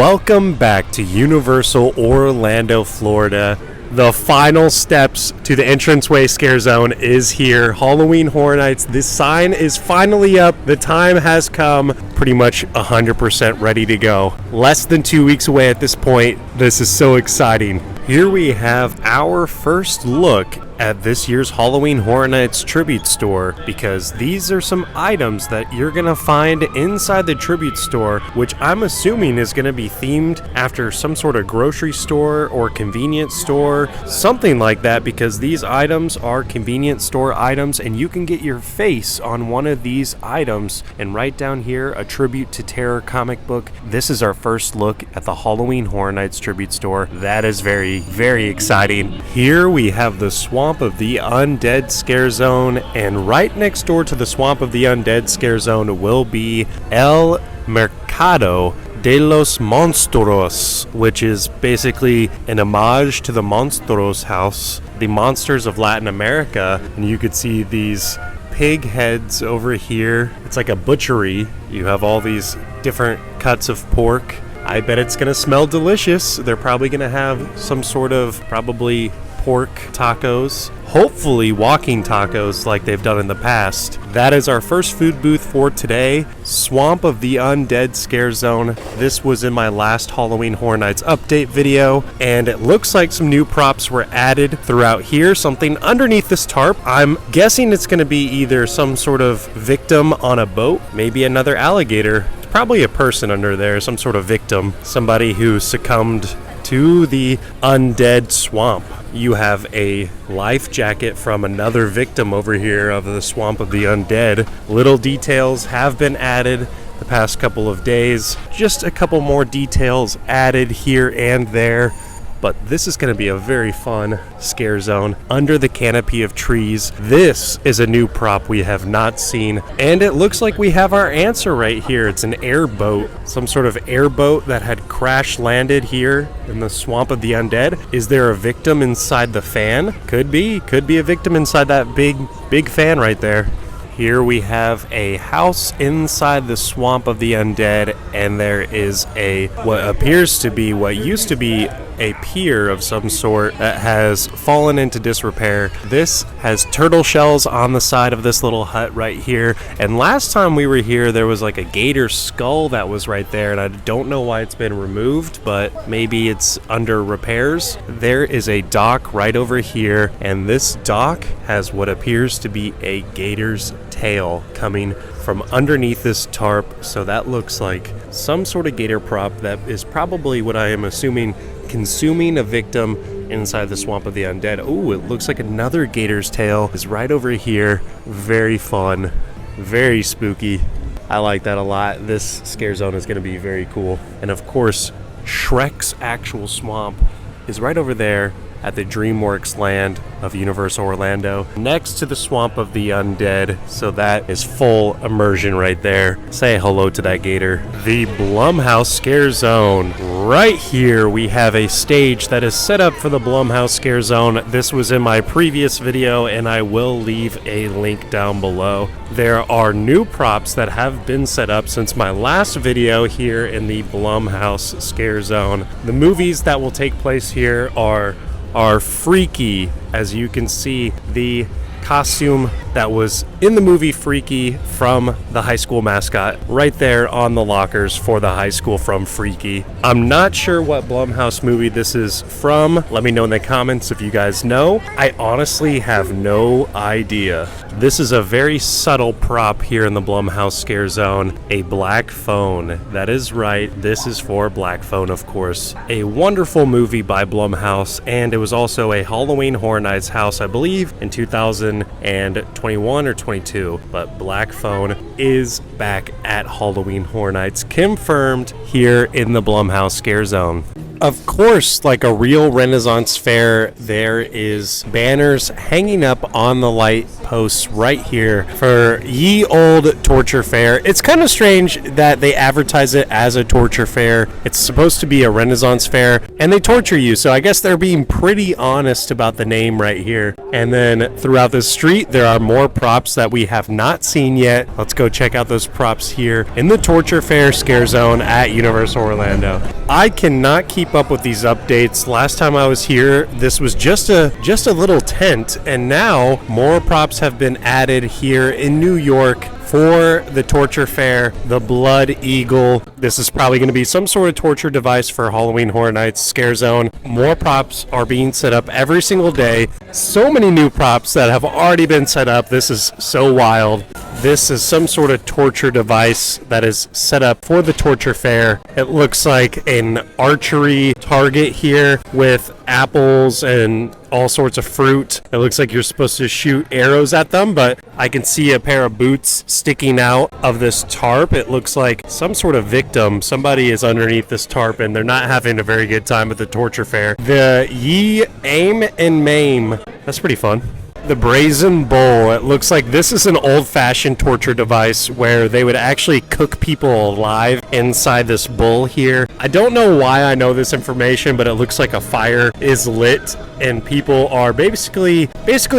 Welcome back to Universal Orlando, Florida. The final steps to the entranceway scare zone is here. Halloween Horror Nights. This sign is finally up. The time has come. Pretty much 100% ready to go. Less than 2 weeks away at this point. This is so exciting. Here we have our first look at this year's Halloween Horror Nights tribute store, because these are some items that you're gonna find inside the tribute store, which I'm assuming is gonna be themed after some sort of grocery store or convenience store, something like that, because these items are convenience store items and you can get your face on one of these items. And right down here, a tribute to Terror comic book. This is our first look at the Halloween Horror Nights tribute store. That is very, very exciting. Here we have the Swamp of the Undead scare zone, and right next door to the Swamp of the Undead scare zone will be El Mercado de los Monstruos, which is basically an homage to the Monstruos house, the monsters of Latin America. And you could see these pig heads over here. It's like a butchery. You have all these different cuts of pork. I bet it's gonna smell delicious. They're probably gonna have some sort of probably pork tacos, hopefully walking tacos like they've done in the past. That is our first food booth for today, Swamp of the Undead scare zone. This was in my last Halloween Horror Nights update video, and it looks like some new props were added throughout here, something underneath this tarp. I'm guessing it's going to be either some sort of victim on a boat, maybe another alligator. It's probably a person under there, some sort of victim, somebody who succumbed to the undead swamp. You have a life jacket from another victim over here of the Swamp of the Undead. Little details have been added the past couple of days. Just a couple more details added here and there. But this is going to be a very fun scare zone under the canopy of trees. This is a new prop we have not seen, and it looks like we have our answer right here. It's an airboat, some sort of airboat that had crash landed here in the Swamp of the Undead. Is there a victim inside the fan? Could be a victim inside that big fan right there. Here we have a house inside the Swamp of the Undead, and there is what appears to be what used to be a pier of some sort that has fallen into disrepair. This has turtle shells on the side of this little hut right here, and last time we were here there was like a gator skull that was right there, and I don't know why it's been removed, but maybe it's under repairs. There is a dock right over here, and this dock has what appears to be a gator's tail coming from underneath this tarp, so that looks like some sort of gator prop that is probably what I am assuming consuming a victim inside the Swamp of the Undead. Oh, it looks like another gator's tail is right over here. Very fun, very spooky. I like that a lot. This scare zone is going to be very cool. And of course, Shrek's actual swamp is right over there at the DreamWorks land of Universal Orlando, next to the Swamp of the Undead, so that is full immersion right there. Say hello to that gator. The Blumhouse Scare Zone. Right here we have a stage that is set up for the Blumhouse Scare Zone. This was in my previous video, and I will leave a link down below. There are new props that have been set up since my last video here in the Blumhouse Scare Zone. The movies that will take place here are Freaky. As you can see, the costume that was in the movie Freaky from the high school mascot right there on the lockers for the high school from Freaky. I'm not sure what Blumhouse movie this is from. Let me know in the comments if you guys know. I honestly have no idea. This is a very subtle prop here in the Blumhouse Scare Zone. A black phone. That is right. This is for Black Phone, of course. A wonderful movie by Blumhouse, and it was also a Halloween Horror Nights house, I believe, in 2021 or 22. But Black Phone is back at Halloween Horror Nights, confirmed here in the Blumhouse Scare Zone. Of course, like a real Renaissance fair, there is banners hanging up on the light hosts right here for Ye Old Torture Fair. It's kind of strange that they advertise it as a torture fair. It's supposed to be a Renaissance fair, and they torture you, so I guess they're being pretty honest about the name right here. And then throughout the street, there are more props that we have not seen yet. Let's go check out those props here in the Torture Fair Scare Zone at Universal Orlando. I cannot keep up with these updates. Last time I was here, this was just a little tent, and now more props have been added here in New York for the Torture Fair. The Blood Eagle. This is probably going to be some sort of torture device for Halloween Horror Nights Scare Zone. More props are being set up every single day. So many new props that have already been set up. This is so wild. This is some sort of torture device that is set up for the Torture Fair. It looks like an archery target here with apples and all sorts of fruit. It looks like you're supposed to shoot arrows at them, but I can see a pair of boots sticking out of this tarp. It looks like some sort of victim. Somebody is underneath this tarp and they're not having a very good time at the Torture Fair. The Ye Aim and Maim. That's pretty fun. The Brazen Bowl. It looks like this is an old-fashioned torture device where they would actually cook people alive inside this bowl here. I don't know why I know this information, but it looks like a fire is lit and people are basically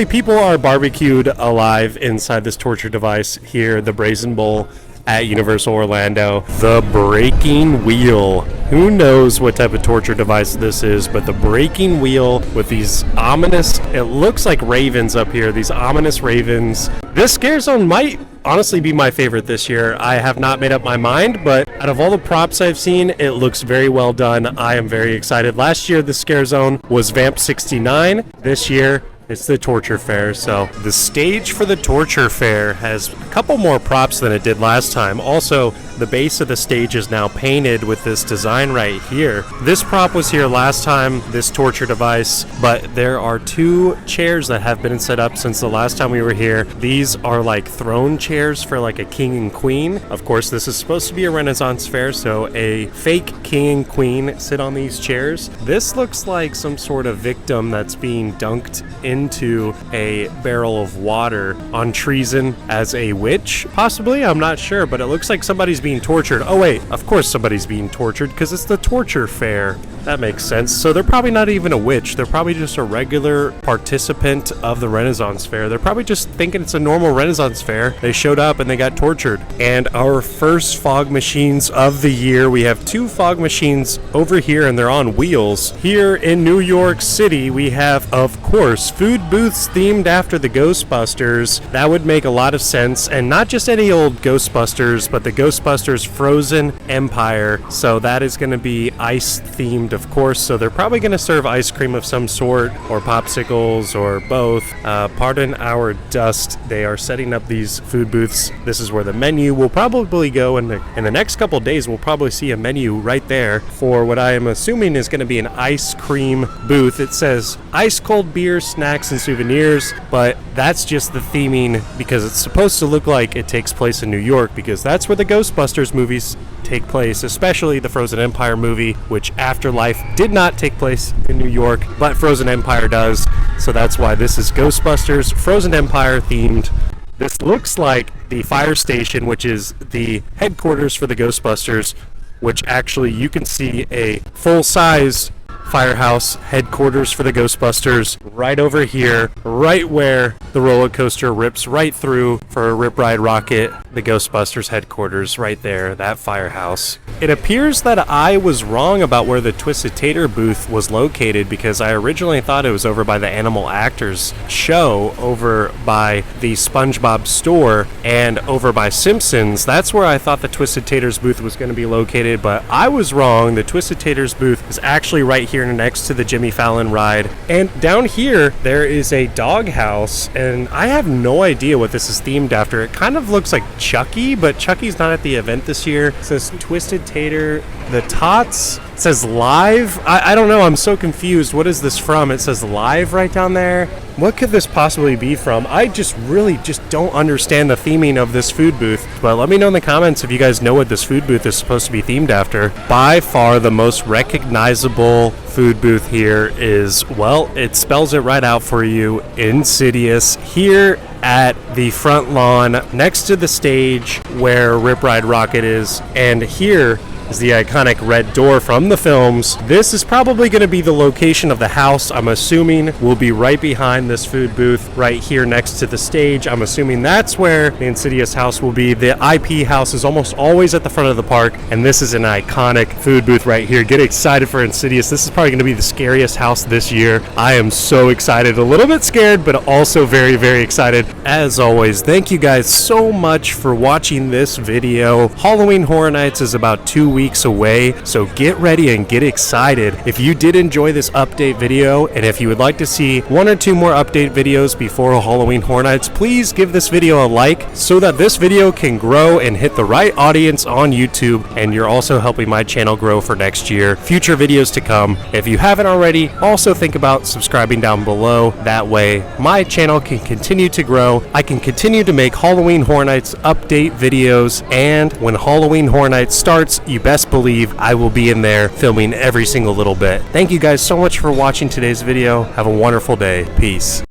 people are barbecued alive inside this torture device here, the Brazen Bowl at Universal Orlando. The Breaking Wheel. Who knows what type of torture device this is, but the Breaking Wheel with these ominous, it looks like ravens up here, these ominous ravens. This Scare Zone might honestly be my favorite this year. I have not made up my mind, but out of all the props I've seen, it looks very well done. I am very excited. Last year, the Scare Zone was Vamp 69. This year, it's the Torture Fair. So the stage for the Torture Fair has a couple more props than it did last time. Also, the base of the stage is now painted with this design right here. This prop was here last time, this torture device, but there are two chairs that have been set up since the last time we were here. These are like throne chairs for like a king and queen. Of course, this is supposed to be a Renaissance fair, so a fake king and queen sit on these chairs. This looks like some sort of victim that's being dunked into a barrel of water on treason as a witch, possibly. I'm not sure, but it looks like somebody's being tortured. Oh wait, of course somebody's being tortured because it's the Torture Fair. That makes sense. So they're probably not even a witch. They're probably just a regular participant of the Renaissance Fair. They're probably just thinking it's a normal Renaissance Fair. They showed up and they got tortured. And our first fog machines of the year. We have two fog machines over here and they're on wheels. Here in New York City, we have, of course, food booths themed after the Ghostbusters. That would make a lot of sense. And not just any old Ghostbusters, but the Ghostbusters Frozen Empire. So that is going to be ice themed, of course, so they're probably going to serve ice cream of some sort or popsicles or both. Pardon our dust. They are setting up these food booths. This is where the menu will probably go in the next couple of days. We'll probably see a menu right there for what I am assuming is going to be an ice cream booth. It says ice cold beer, snacks, and souvenirs, but that's just the theming because it's supposed to look like it takes place in New York because that's where the Ghostbusters movies take place, especially the Frozen Empire movie, which Afterlife did not take place in New York, but Frozen Empire does. So that's why this is Ghostbusters Frozen Empire themed. This looks like the fire station, which is the headquarters for the Ghostbusters, which actually you can see a full-size firehouse headquarters for the Ghostbusters right over here, right where the roller coaster rips right through for a Rip Ride Rocket. The Ghostbusters headquarters right there, that firehouse. It appears that I was wrong about where the Twisted Tater booth was located because I originally thought it was over by the Animal Actors show, over by the SpongeBob store, and over by Simpsons. That's where I thought the Twisted Taters booth was going to be located, but I was wrong. The Twisted Taters booth is actually right here next to the Jimmy Fallon ride. And down here, there is a doghouse, and I have no idea what this is themed after. It kind of looks like Chucky, but Chucky's not at the event this year. It says Twisted Tater, the Tots. It says live. I don't know. I'm so confused. What is this from? It says live right down there. What could this possibly be from? I really don't understand the theming of this food booth. But let me know in the comments if you guys know what this food booth is supposed to be themed after. By far the most recognizable food booth here is, well, it spells it right out for you, Insidious. Here at the front lawn next to the stage where Rip Ride Rockit is, and here is the iconic red door from the films. This is probably going to be the location of the house. I'm assuming will be right behind this food booth right here next to the stage. I'm assuming that's where the Insidious house will be. The IP house is almost always at the front of the park, and this is an iconic food booth right here. Get excited for Insidious. This is probably going to be the scariest house this year. I am so excited, a little bit scared, but also very, very excited. As always, thank you guys so much for watching this video. Halloween Horror Nights is about 2 weeks away, so get ready and get excited. If you did enjoy this update video, and if you would like to see 1 or 2 more update videos before Halloween Horror Nights, please give this video a like so that this video can grow and hit the right audience on YouTube, and you're also helping my channel grow for next year, future videos to come. If you haven't already, also think about subscribing down below. That way my channel can continue to grow. I can continue to make Halloween Horror Nights update videos, and when Halloween Horror Nights starts, you best believe I will be in there filming every single little bit. Thank you guys so much for watching today's video. Have a wonderful day. Peace.